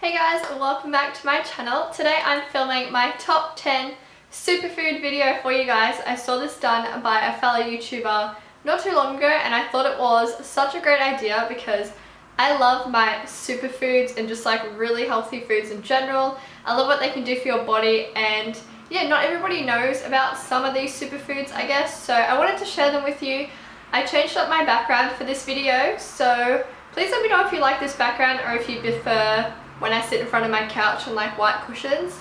Hey guys, welcome back to my channel. Today I'm filming my top 10 superfood video for you guys. I saw this done by a fellow YouTuber not too long ago and I thought it was such a great idea because I love my superfoods and just like really healthy foods in general. I love what they can do for your body, and yeah, not everybody knows about some of these superfoods, I guess, so I wanted to share them with you. I changed up my background for this video, so please let me know if you like this background or if you prefer when I sit in front of my couch on like white cushions.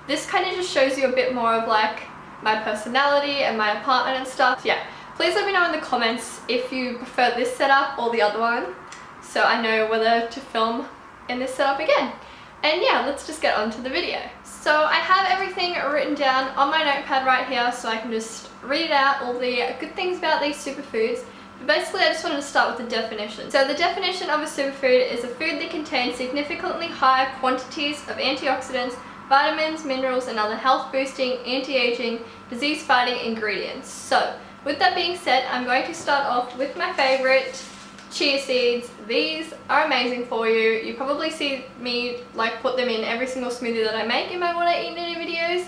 This kind of just shows you a bit more of like my personality and my apartment and stuff. Yeah, please let me know in the comments if you prefer this setup or the other one, so I know whether to film in this setup again. And yeah, let's just get on to the video. So I have everything written down on my notepad right here so I can just read out all the good things about these superfoods. But basically I just wanted to start with the definition. So the definition of a superfood is a food that contains significantly higher quantities of antioxidants, vitamins, minerals and other health boosting, anti-aging, disease fighting ingredients. So with that being said, I'm going to start off with my favorite, chia seeds. These are amazing for you. You probably see me like put them in every single smoothie that I make in my What I Eat in a videos.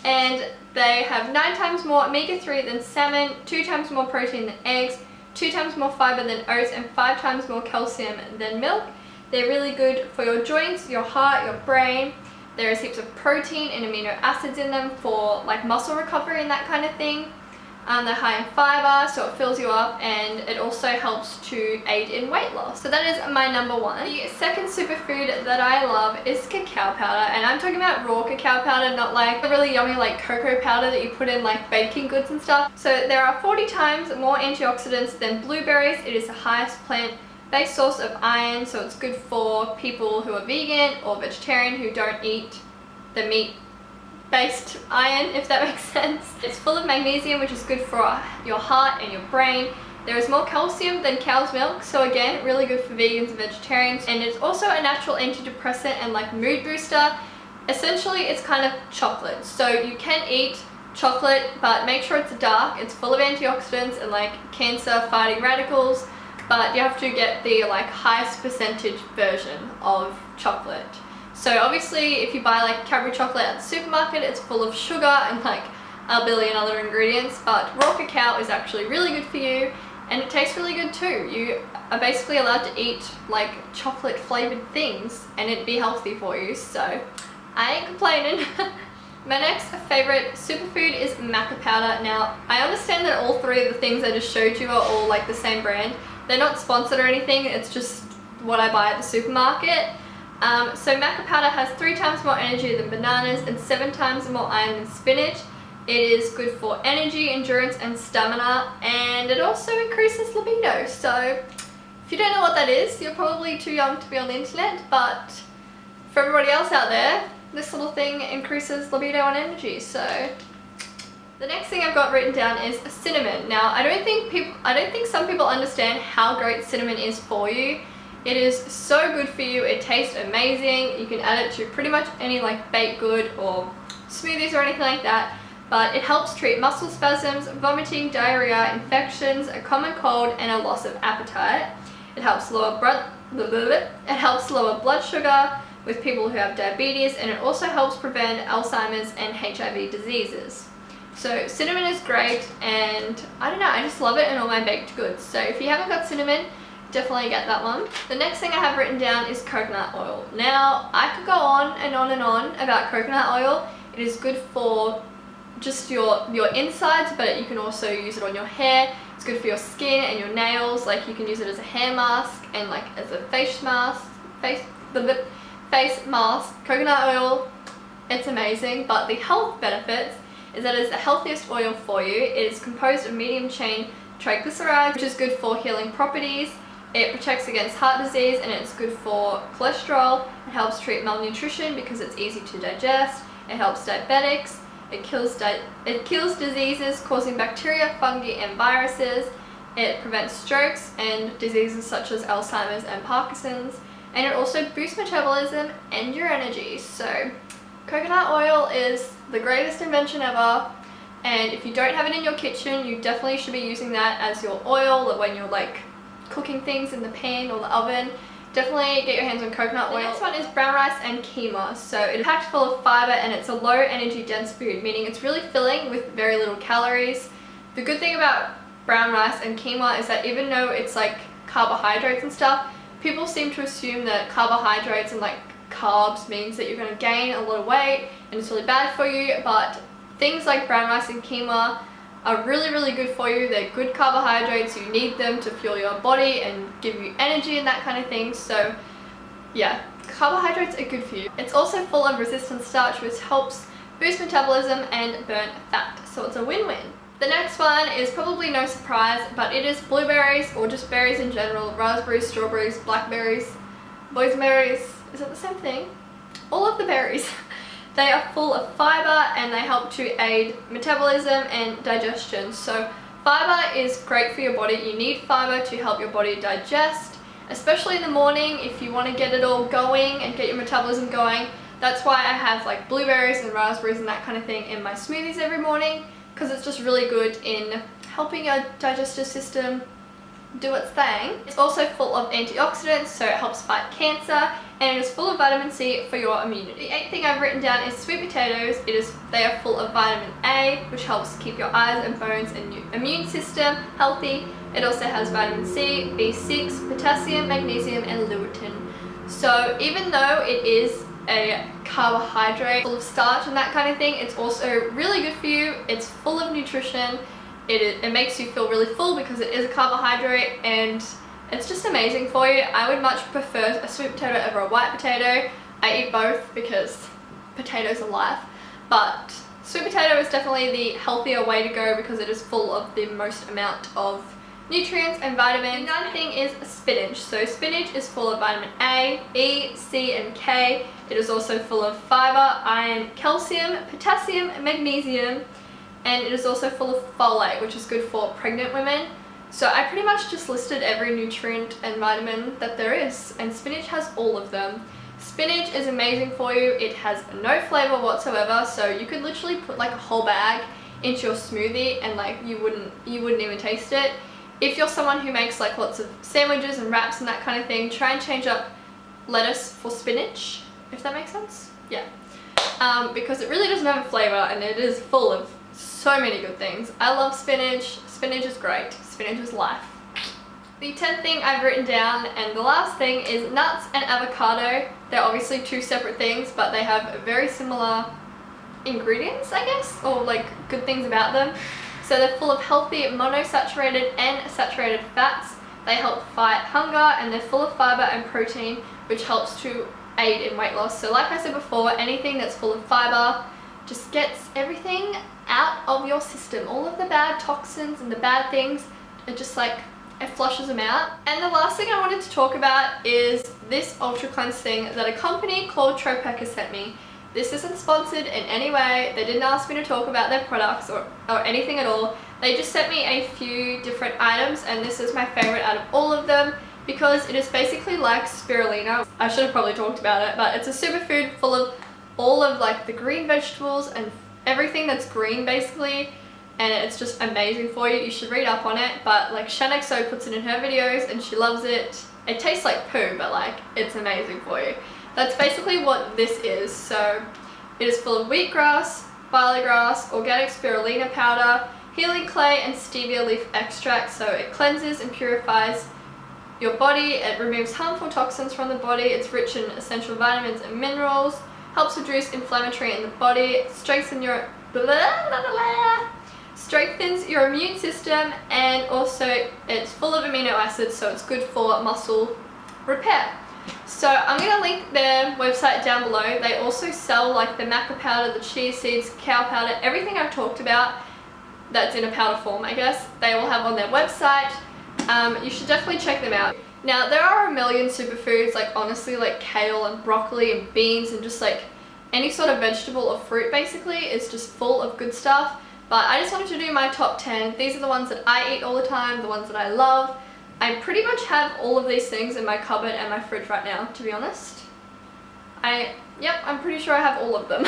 And they have 9 times more omega-3 than salmon, 2 times more protein than eggs, 2 times more fiber than oats, and 5 times more calcium than milk. They're really good for your joints, your heart, your brain. There is heaps of protein and amino acids in them for like muscle recovery and that kind of thing. They're high in fiber, so it fills you up, and it also helps to aid in weight loss. So that is my number one. The second superfood that I love is cacao powder, and I'm talking about raw cacao powder, not like the really yummy like cocoa powder that you put in like baking goods and stuff. So there are 40 times more antioxidants than blueberries. It is the highest plant-based source of iron, so it's good for people who are vegan or vegetarian who don't eat the meat based iron, if that makes sense. It's full of magnesium, which is good for your heart and your brain. There is more calcium than cow's milk, so again, really good for vegans and vegetarians. And it's also a natural antidepressant and like mood booster. Essentially, it's kind of chocolate. So you can eat chocolate, but make sure it's dark. It's full of antioxidants and like cancer fighting radicals, but you have to get the like highest percentage version of chocolate. So obviously if you buy like Cadbury chocolate at the supermarket, it's full of sugar and like a billion other ingredients, but raw cacao is actually really good for you and it tastes really good too. You are basically allowed to eat like chocolate flavored things and it'd be healthy for you, so I ain't complaining. My next favorite superfood is maca powder. Now I understand that all 3 of the things I just showed you are all like the same brand. They're not sponsored or anything, it's just what I buy at the supermarket. So maca powder has 3 times more energy than bananas and 7 times more iron than spinach. It is good for energy, endurance and stamina, and it also increases libido. So if you don't know what that is, you're probably too young to be on the internet, but for everybody else out there, this little thing increases libido and energy. So the next thing I've got written down is cinnamon. Now I don't think some people understand how great cinnamon is for you. It is so good for you. It tastes amazing. You can add it to pretty much any like baked good or smoothies or anything like that. But it helps treat muscle spasms, vomiting, diarrhea, infections, a common cold, and a loss of appetite. It helps lower blood sugar with people who have diabetes, and it also helps prevent Alzheimer's and HIV diseases. So cinnamon is great, and I don't know, I just love it in all my baked goods. So if you haven't got cinnamon, definitely get that one. The next thing I have written down is coconut oil. Now I could go on and on and on about coconut oil. It is good for just your insides, but you can also use it on your hair. It's good for your skin and your nails. Like you can use it as a hair mask and like as a face mask. Coconut oil, it's amazing. But the health benefits is that it's the healthiest oil for you. It is composed of medium chain triglycerides, which is good for healing properties. It protects against heart disease, and it's good for cholesterol. It helps treat malnutrition because it's easy to digest. It helps diabetics. It kills diseases causing bacteria, fungi and viruses. It prevents strokes and diseases such as Alzheimer's and Parkinson's. And it also boosts metabolism and your energy. So coconut oil is the greatest invention ever. And if you don't have it in your kitchen, you definitely should be using that as your oil when you're like cooking things in the pan or the oven. definitely get your hands on coconut oil. The next one is brown rice and quinoa. So it's packed full of fiber and it's a low energy dense food, meaning it's really filling with very little calories. The good thing about brown rice and quinoa is that even though it's like carbohydrates and stuff, people seem to assume that carbohydrates and like carbs means that you're going to gain a lot of weight and it's really bad for you, but things like brown rice and quinoa are really good for you. They're good carbohydrates, you need them to fuel your body and give you energy and that kind of thing. So yeah, carbohydrates are good for you. It's also full of resistant starch, which helps boost metabolism and burn fat, so it's a win-win. The next one is probably no surprise, but it is blueberries, or just berries in general. Raspberries, strawberries, blackberries, boysenberries. Is it the same thing? All of the berries. They are full of fiber and they help to aid metabolism and digestion. So fiber is great for your body. You need fiber to help your body digest, especially in the morning if you want to get it all going and get your metabolism going. That's why I have like blueberries and raspberries and that kind of thing in my smoothies every morning, because it's just really good in helping your digestive system do its thing. It's also full of antioxidants, so it helps fight cancer, and it is full of vitamin C for your immunity. The 8th thing I've written down is sweet potatoes. They are full of vitamin A, which helps keep your eyes and bones and your immune system healthy. It also has vitamin C, B6, potassium, magnesium, and lutein. So even though it is a carbohydrate full of starch and that kind of thing, it's also really good for you. It's full of nutrition. It makes you feel really full because it is a carbohydrate, and it's just amazing for you. I would much prefer a sweet potato over a white potato. I eat both because potatoes are life, but sweet potato is definitely the healthier way to go because it is full of the most amount of nutrients and vitamins. The 9th thing is spinach. So spinach is full of vitamin A, E, C, and K. It is also full of fiber, iron, calcium, potassium, magnesium, and it is also full of folate, which is good for pregnant women. So I pretty much just listed every nutrient and vitamin that there is, and spinach has all of them. Spinach is amazing for you. It has no flavor whatsoever, so you could literally put like a whole bag into your smoothie and like you wouldn't even taste it. If you're someone who makes like lots of sandwiches and wraps and that kind of thing, try and change up lettuce for spinach, if that makes sense. Yeah, because it really doesn't have a flavor and it is full of so many good things. I love spinach. Spinach is great. Spinach is life. The 10th thing I've written down, and the last thing, is nuts and avocado. They're obviously two separate things, but they have very similar ingredients, I guess, or like good things about them. So they're full of healthy monosaturated and saturated fats. They help fight hunger, and they're full of fiber and protein, which helps to aid in weight loss. So like I said before, anything that's full of fiber just gets everything out of your system. All of the bad toxins and the bad things, it just like, it flushes them out. And the last thing I wanted to talk about is this Ultra Cleanse thing that a company called Tropeca sent me. This isn't sponsored in any way. They didn't ask me to talk about their products or anything at all. They just sent me a few different items, and this is my favorite out of all of them because it is basically like spirulina. I should have probably talked about it, but it's a superfood full of all of like the green vegetables and everything that's green basically, and it's just amazing for you. You should read up on it, but like Shanaxo puts it in her videos and she loves it. It tastes like poo, but like it's amazing for you. That's basically what this is. So it is full of wheatgrass, barley grass, organic spirulina powder, healing clay, and stevia leaf extract. So it cleanses and purifies your body. It removes harmful toxins from the body. It's rich in essential vitamins and minerals. Helps reduce inflammatory in the body, strengthens your immune system, and also it's full of amino acids, so it's good for muscle repair. So I'm going to link their website down below. They also sell like the maca powder, the chia seeds, cacao powder, everything I've talked about that's in a powder form, I guess, they will have on their website. You should definitely check them out. Now, there are a million superfoods, like honestly, like kale and broccoli and beans and just like any sort of vegetable or fruit basically is just full of good stuff. But I just wanted to do my top 10. These are the ones that I eat all the time, the ones that I love. I pretty much have all of these things in my cupboard and my fridge right now, to be honest. Yep, I'm pretty sure I have all of them.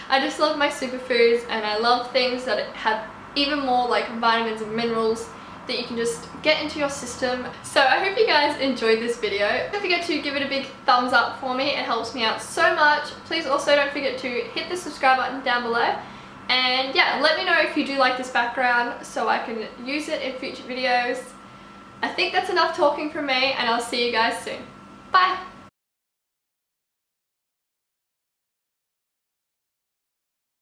I just love my superfoods, and I love things that have even more like vitamins and minerals that you can just get into your system. So I hope you guys enjoyed this video. Don't forget to give it a big thumbs up for me, it helps me out so much. Please also don't forget to hit the subscribe button down below. And yeah, let me know if you do like this background so I can use it in future videos. I think that's enough talking from me, and I'll see you guys soon. Bye!